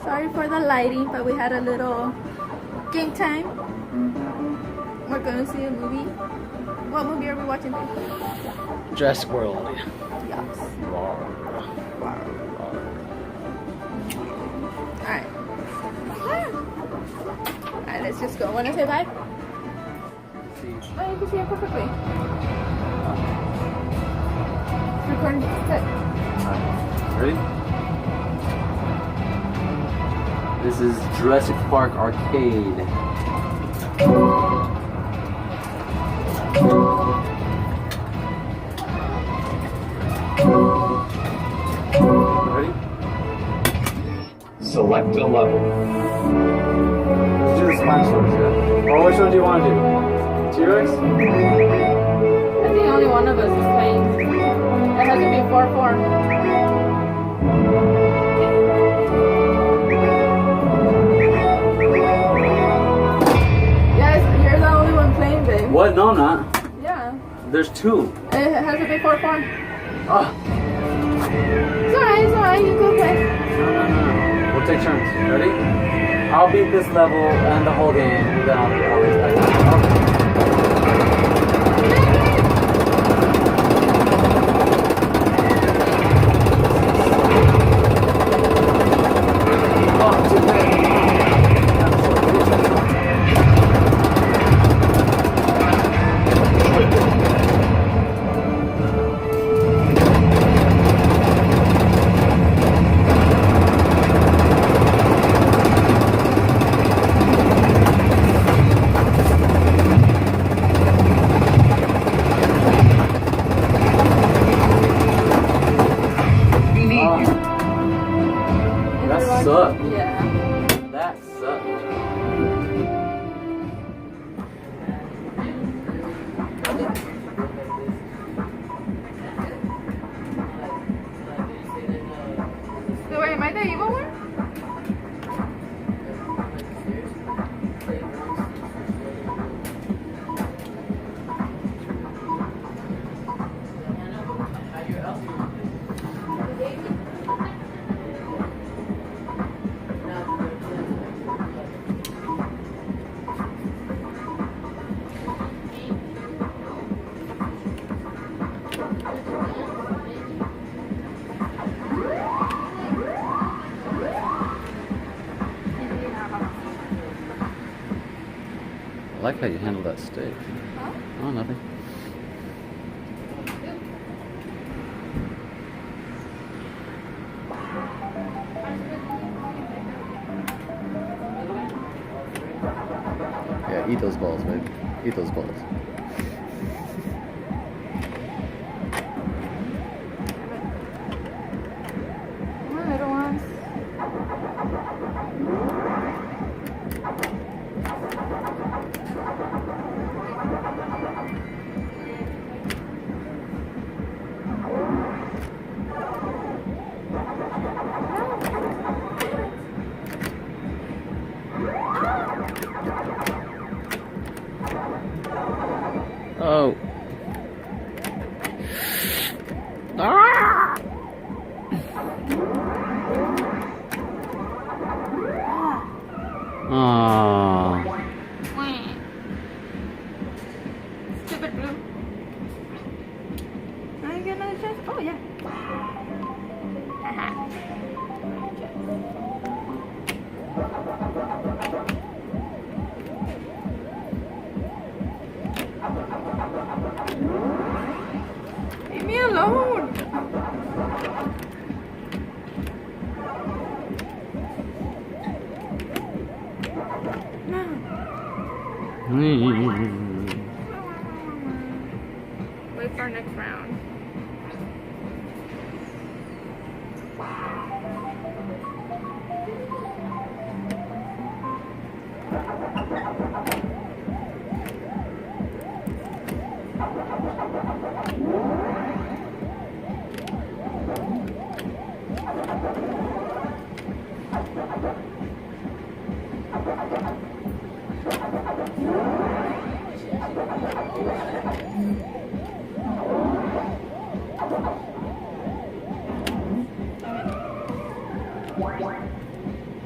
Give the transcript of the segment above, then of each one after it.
Sorry for the lighting, but we had a little game time. We're gonna see a movie. What movie are we watching? Jurassic World. Yes. Alright. Alright, let's just go. Wanna say bye? Oh, you can see it perfectly. Recording. Good. Ready? This is Jurassic Park Arcade. Ready? Select a level. Let's do the Spine Storms, yeah? Or which one do you want to do? T-Rex? I think only one of us is playing. It has to be 4-4. What? No, I'm not. Yeah. There's two. It has to be 4-4. Oh. It's alright, you go play. No. We'll take turns. Ready? I'll beat this level and the whole game, and then I'll race back. Sucked. Yeah. That sucked. So wait, am I the evil one? I like how you handle that stick. Huh? Oh, nothing. Yeah, eat those balls, babe. Eat those balls. Come on, little ones. Oh. Ah! Oh. Stupid blue. I get another chance. Oh yeah. Leave me alone. Wait for our next round.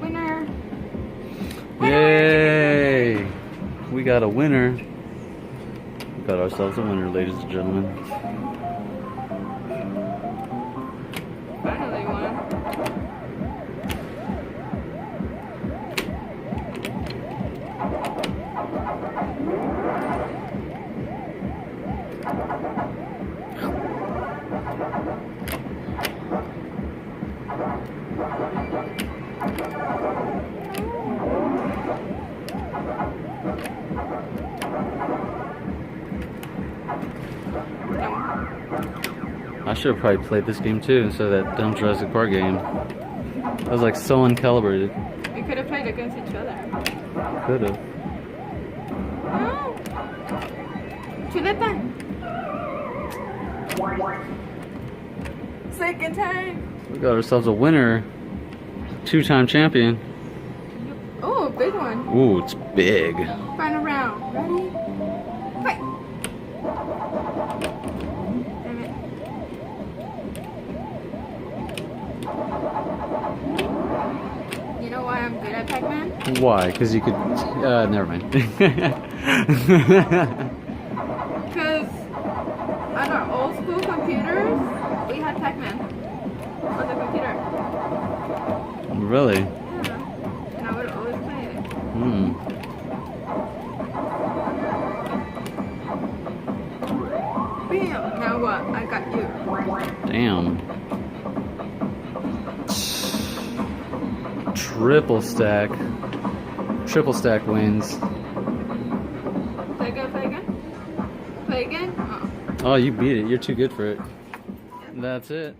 Winner. Yay! We got a winner. We got ourselves a winner, ladies and gentlemen. Finally won. I should have probably played this game too instead of that dumb Jurassic Park game. That was like so uncalibrated. We could have played against each other. Could have. Oh. Chuleta. Second time. We got ourselves a winner. 2-time champion. Oh, big one. Ooh, it's big. Final round. Ready? Fight. Damn it. You know why I'm good at Pac-Man? Why? Because you could. Never mind. Because on our old school computers, we had Pac-Man on the computer. Really? Yeah. And I would always play it. Hmm. Bam! Now what? I got you. Damn. Triple stack. Triple stack wins. Play again, play again. Play again? Oh. Oh, you beat it. You're too good for it. That's it.